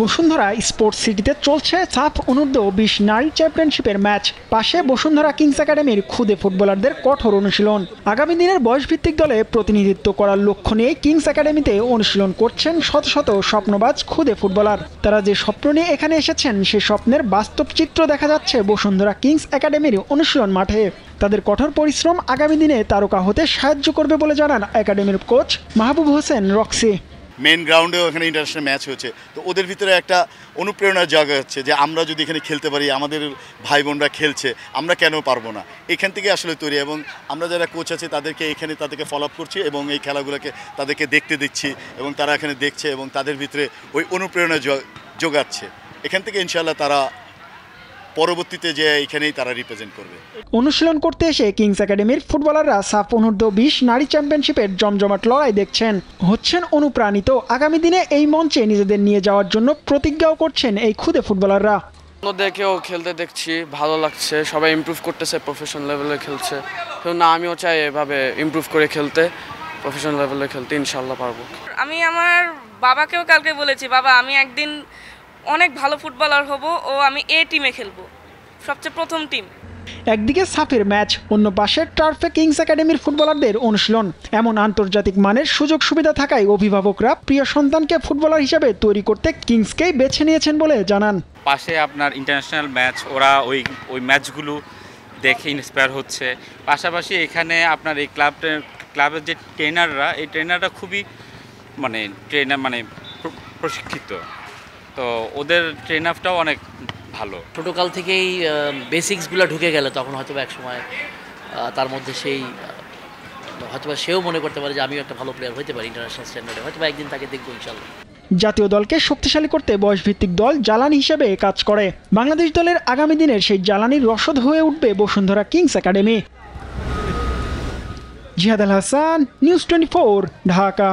Bashundhara sports সিটিতে চলছে সাফ অনূর্ধ্ব-20 নারী চ্যাম্পিয়নশিপের ম্যাচ। পাশে বসুন্ধরা কিংস একাডেমির খুদে ফুটবলারদের কঠোর অনুশীলন। আগামী দিনের বয়সভিত্তিক দলে প্রতিনিধিত্ব করার লক্ষ্য নিয়ে কিংস একাডেমিতে অনুশীলন করছেন শত শত স্বপ্নবাজ খুদে ফুটবলার। তারা যে স্বপ্ন নিয়ে এখানে এসেছেন সে স্বপ্নের বাস্তব চিত্র দেখা যাচ্ছে বসুন্ধরা কিংস একাডেমির অনুশীলন মাঠে। তাদের কঠোর পরিশ্রম আগামী দিনে তারকা হতে সাহায্য করবে বলে জানান একাডেমির coach Mahbub Hossain Roxie. Main গ্রাউন্ডেও এখানে ইন্টারন্যাশনাল ম্যাচ হচ্ছে, তো ওদের ভিতরে একটা অনুপ্রেরণার জায়গা হচ্ছে যে আমরা যদি এখানে খেলতে পারি, আমাদের ভাই বোনরা খেলছে, আমরা কেন পারবো না। এখান থেকে আসলে তৈরি, এবং আমরা যারা কোচ আছে তাদেরকে ফলো আপ করছি এবং এই খেলাগুলোকে তাদেরকে দেখতে দিচ্ছি এবং তারা এখানে দেখছে এবং তাদের ভিতরে ওই অনুপ্রেরণা যোগাচ্ছে। এখান থেকে ইনশাআল্লাহ তারা পরবর্তীতে যে এখানেই তারা রিপ্রেজেন্ট করবে। অনুশীলন করতে এসে কিংস একাডেমির ফুটবলাররা সাফ অনূর্ধ্ব-20 নারী চ্যাম্পিয়নশিপের জমজমাট লড়াই দেখছেন, হচ্ছেন অনুপ্রাণিত। আগামী দিনে এই মঞ্চে নিজেদের নিয়ে যাওয়ার জন্য প্রতিজ্ঞাও করছেন এই খুদে ফুটবলাররা। অন্যদেরকেও খেলতে দেখছি, ভালো লাগছে, সবাই ইমপ্রুভ করতেছে, প্রফেশনাল লেভেলে খেলছে। না, আমিও চাই এভাবে ইমপ্রুভ করে খেলতে, প্রফেশনাল লেভেলে খেলতে ইনশাল্লাহ পারবো। আমি আমার বাবাকেও কালকে বলেছি, বাবা আমি একদিন অনেক ভালো ফুটবলার হব ও আমি এ টিমে খেলবো, সবচেয়ে প্রথম টিম। একদিকে সাফের ম্যাচ, অন্য পাশে টার্ফে কিংস একাডেমির ফুটবলারদের অনুশীলন। এমন আন্তর্জাতিক মানের সুযোগ সুবিধা থাকায় অভিভাবকরা প্রিয় সন্তানকে ফুটবলার হিসেবে তৈরি করতে কিংসকেই বেছে নিয়েছেন বলে জানান। পাশে আপনার ইন্টারন্যাশনাল ম্যাচ, ওরা ওই ম্যাচগুলো দেখে ইন্সপায়ার হচ্ছে। পাশাপাশি এখানে আপনার এই ক্লাবের যে ট্রেনাররা খুবই প্রশিক্ষিত, তো ওদের ট্রেন আপটাও অনেক ভালো। ছোটোকাল থেকেই বেসিক্সগুলো ঢুকে গেলে তখন হয়তো এক সময় তার মধ্যে হয়তো সেও মনে করতে পারে যে আমিও একটা ভালো প্লেয়ার হতে পারি ইন্টারন্যাশনাল স্ট্যান্ডার্ডে, হয়তো একদিন তাকে দেখবো ইনশাল্লাহ। জাতীয় দলকে শক্তিশালী করতে বয়সভিত্তিক দল জ্বালানি হিসেবে কাজ করে। বাংলাদেশ দলের আগামী দিনের সেই জ্বালানির রসদ হয়ে উঠবে বসুন্ধরা কিংস একাডেমি। জিহাদ আল হাসান, নিউজ 24, ঢাকা।